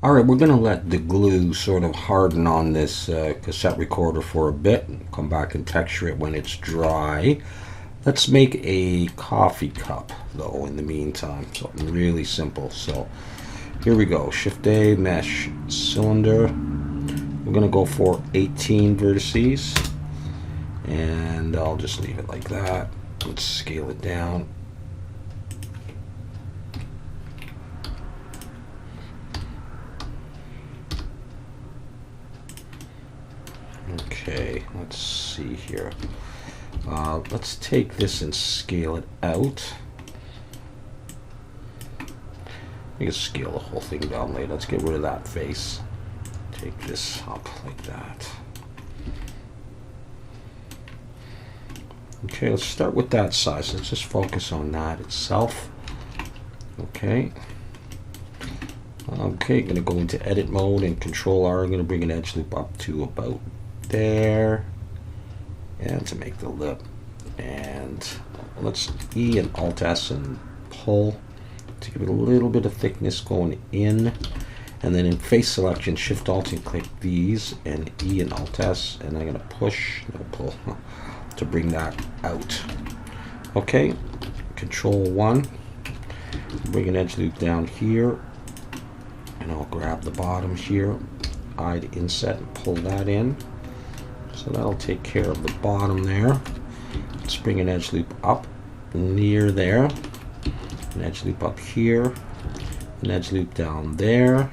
Alright, we're going to let the glue sort of harden on this cassette recorder for a bit. Come back and texture it when it's dry. Let's make a coffee cup, though, in the meantime. Something really simple. So, here we go. Shift-A, mesh, cylinder. We're going to go for 18 vertices. And I'll just leave it like that. Let's scale it down. Okay, let's see here. Let's take this and scale it out. We can scale the whole thing down later. Let's get rid of that face. Take this up like that. Okay, let's start with that size. Let's just focus on that itself. Okay. Okay, gonna go into edit mode and Control R. I'm gonna bring an edge loop up to about there, and to make the lip, and let's E and Alt S and pull to give it a little bit of thickness going in, and then in face selection Shift Alt and click these and E and Alt S, and I'm gonna push, no pull, to bring that out. Okay, Control 1, bring an edge loop down here, and I'll grab the bottom here, I to inset and pull that in. So that'll take care of the bottom there. Let's bring an edge loop up near there, an edge loop up here, an edge loop down there,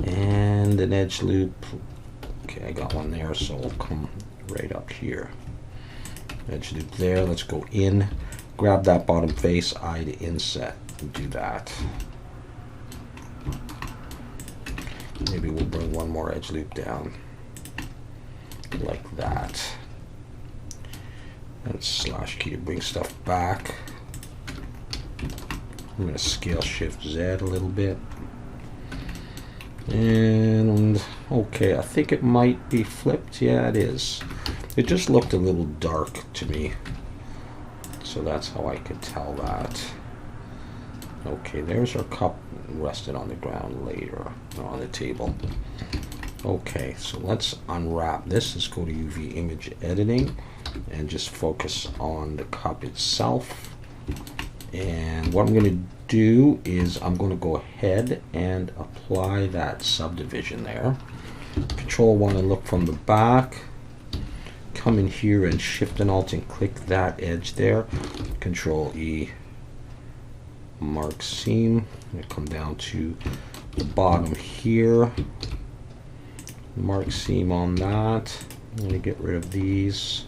and an edge loop. Okay, I got one there, so we'll come right up here. Edge loop there. Let's go in, grab that bottom face, I to inset, and do that. Maybe we'll bring one more edge loop down. Like that. And slash key to bring stuff back. I'm going to scale Shift Z a little bit. And okay, I think it might be flipped. Yeah, it is. It just looked a little dark to me. So that's how I could tell that. Okay, there's our cup rested on the ground later, on the table. Okay, so let's unwrap this. Let's go to UV image editing and just focus on the cup itself. And what I'm going to do is I'm going to go ahead and apply that subdivision there. Control 1 and look from the back. Come in here and Shift and Alt and click that edge there. Control E, mark seam. I'm going to come down to the bottom here. Mark seam on that. I'm going to get rid of these.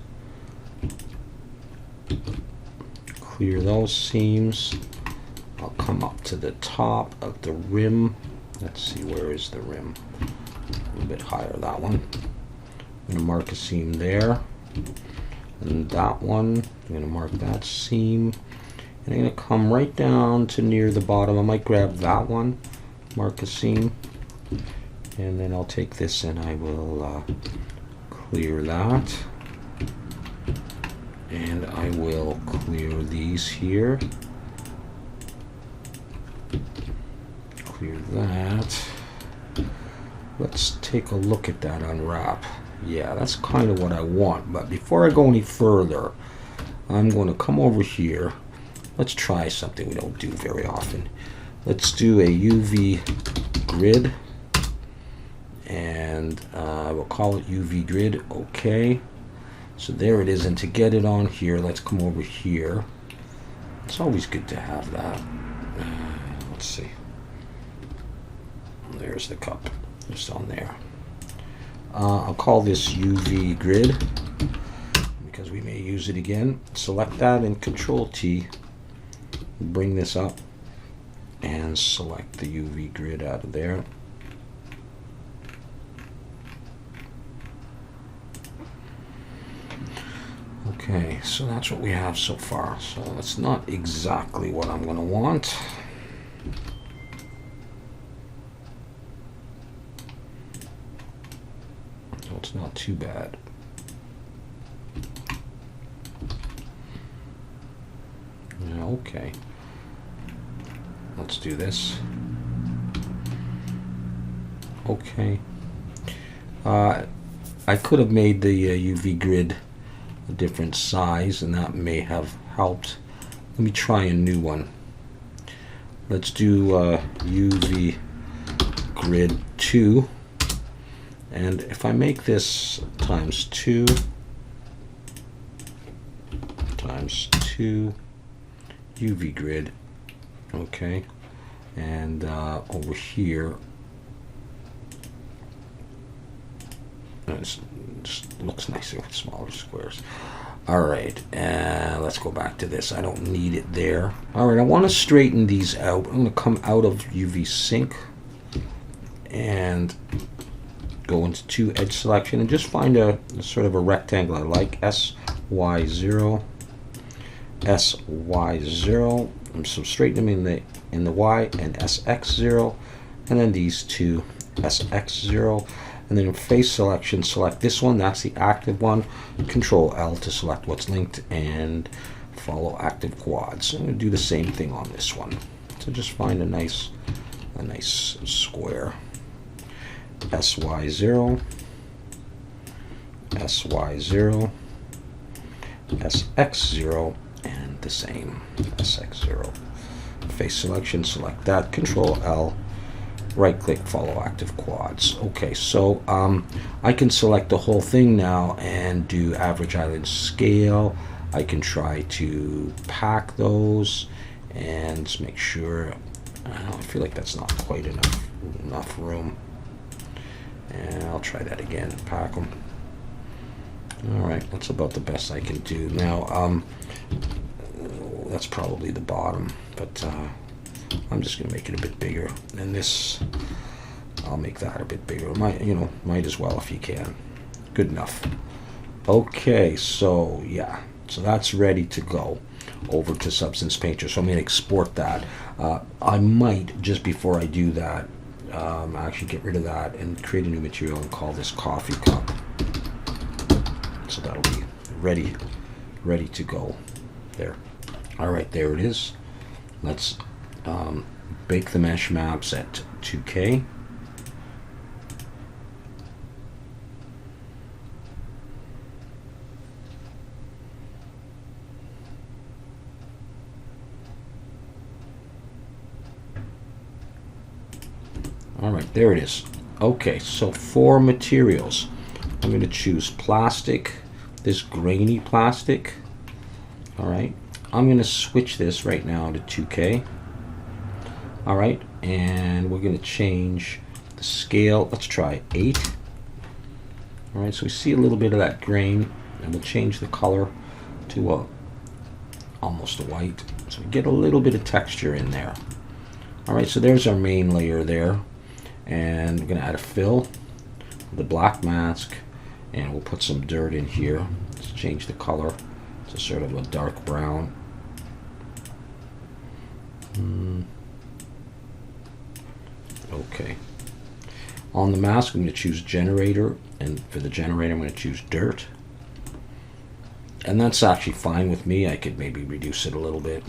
Clear those seams. I'll come up to the top of the rim. Let's see, where is the rim? A little bit higher, that one. I'm going to mark a seam there. And that one, I'm going to mark that seam. And I'm going to come right down to near the bottom. I might grab that one, mark a seam. And then I'll take this and I will clear that. And I will clear these here. Clear that. Let's take a look at that unwrap. Yeah, that's kind of what I want. But before I go any further, I'm going to come over here. Let's try something we don't do very often. Let's do a UV grid. And I will call it UV grid. Okay. So there it is. And to get it on here, let's come over here. It's always good to have that. Let's see. There's the cup. Just on there. I'll call this UV grid because we may use it again. Select that and Control T. Bring this up and select the UV grid out of there. Okay, so that's what we have so far. So that's not exactly what I'm going to want. So it's not too bad. Yeah, okay. Let's do this. Okay. I could have made the UV grid a different size, and that may have helped. Let me try a new one. Let's do UV grid 2, and if I make this times 2 UV grid, okay, and over here it just looks nicer with smaller squares. All right, and let's go back to this. I don't need it there. All right, I want to straighten these out. I'm going to come out of UV sync and go into 2 edge selection and just find a sort of a rectangle I like. SY0, SY0. So straighten them in the Y, and SX0, and then these two, SX0. And then in face selection, select this one. That's the active one. Control L to select what's linked and follow active quads. I'm going to do the same thing on this one. So just find a nice square. SY0, SY0, SX0, and the same, SX0. Face selection, select that. Control L. Right click, follow active quads. Okay, so I can select the whole thing now and do average island scale. I can try to pack those and just make sure. I feel like that's not quite enough room. And I'll try that again, pack them. All right, that's about the best I can do. Now, that's probably the bottom, but I'm just gonna make it a bit bigger. And this, I'll make that a bit bigger. Might as well if you can. Good enough. Okay, so yeah, so that's ready to go over to Substance Painter. So I'm gonna export that. I might, just before I do that, actually get rid of that and create a new material and call this coffee cup. So that'll be ready to go there. All right, there it is. Let's bake the mesh maps at 2K. All right, there it is. Okay, so for materials, I'm going to choose plastic, this grainy plastic. All right, I'm going to switch this right now to 2K. All right, and we're going to change the scale. Let's try 8. All right, so we see a little bit of that grain, and we'll change the color to almost a white, so we get a little bit of texture in there. All right, so there's our main layer there, and we're going to add a fill, the black mask, and we'll put some dirt in here. Let's change the color to sort of a dark brown. Okay. On the mask, I'm going to choose generator, and for the generator, I'm going to choose dirt. And that's actually fine with me. I could maybe reduce it a little bit.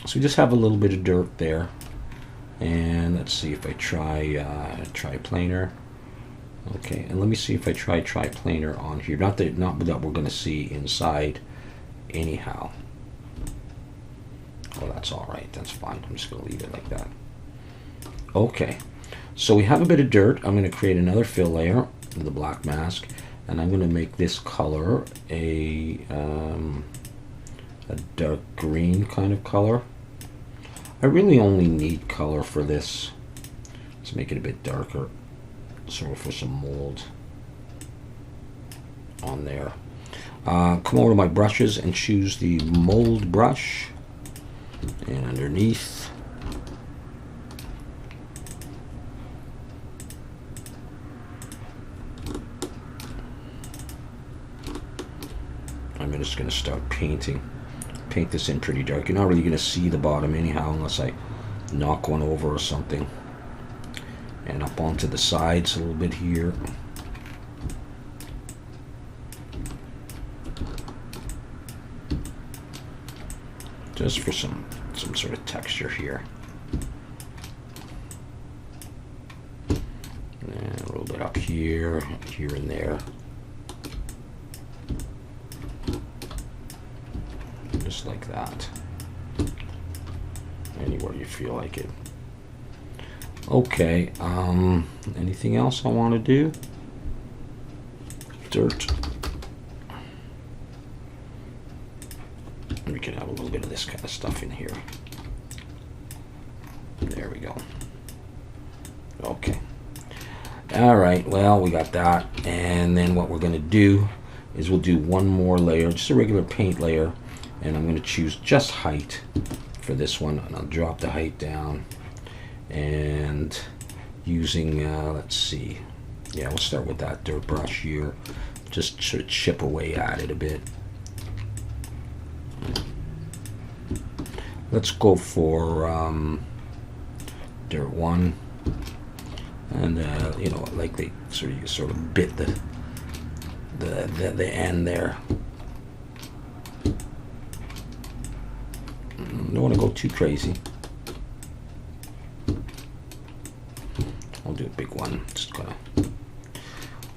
So we just have a little bit of dirt there. And let's see if I try planar. Okay, and let me see if I try planar on here. Not that we're going to see inside anyhow. Oh, that's all right. That's fine. I'm just going to leave it like that. Okay, so we have a bit of dirt. I'm going to create another fill layer with the black mask, and I'm going to make this color a dark green kind of color. I really only need color for this. Let's make it a bit darker, sort of for some mold on there. Come over to my brushes and choose the mold brush, and underneath, I'm just going to start paint this in pretty dark. You're not really going to see the bottom anyhow unless I knock one over or something. And up onto the sides a little bit here. Just for some sort of texture here. here, here and there. Just like that. Anywhere you feel like it. Okay, anything else I want to do? Dirt. We can have a little bit of this kind of stuff in here. There we go. Okay. All right, well, we got that. And then what we're going to do is we'll do one more layer, just a regular paint layer. And I'm going to choose just height for this one. And I'll drop the height down. And using, let's see. Yeah, we'll start with that dirt brush here. Just sort of chip away at it a bit. Let's go for dirt 1. And you know, like they sort of bit the end there. Don't want to go too crazy. I'll do a big one. Just gonna,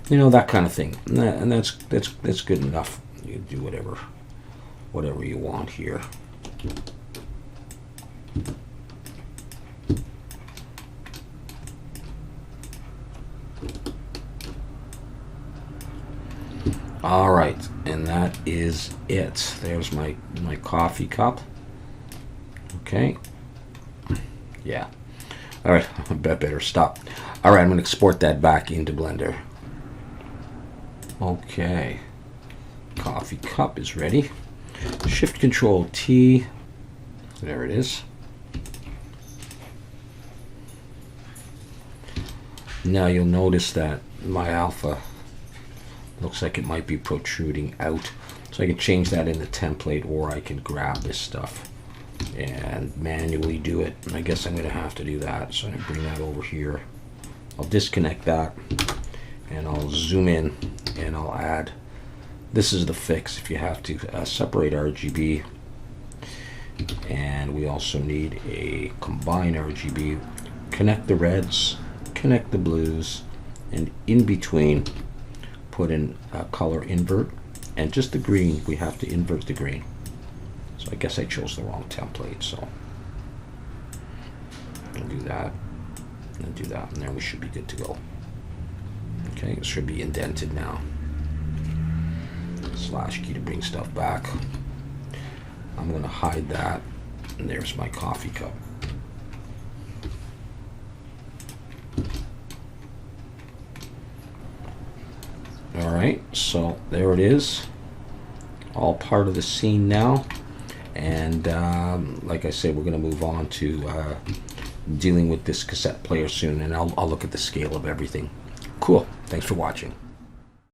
you know, that kind of thing. And that's good enough. You do whatever you want here. All right, and that is it. There's my coffee cup. Okay. Yeah. All right, I better stop. All right, I'm going to export that back into Blender. Okay. Coffee cup is ready. Shift Control T. There it is. Now you'll notice that my alpha looks like it might be protruding out. So I can change that in the template, or I can grab this stuff and manually do it. And I guess I'm going to have to do that. So I'm going to bring that over here. I'll disconnect that and I'll zoom in and I'll add. This is the fix if you have to separate RGB. And we also need a combine RGB. Connect the reds, connect the blues, and in between put in a color invert, and just the green, we have to invert the green. So I guess I chose the wrong template, so I'll do that and do that, and then we should be good to go. Okay, it should be indented now. Slash key to bring stuff back. I'm going to hide that, and there's my coffee cup. Alright, so there it is. All part of the scene now. And like I said, we're going to move on to dealing with this cassette player soon, and I'll look at the scale of everything. Cool. Thanks for watching.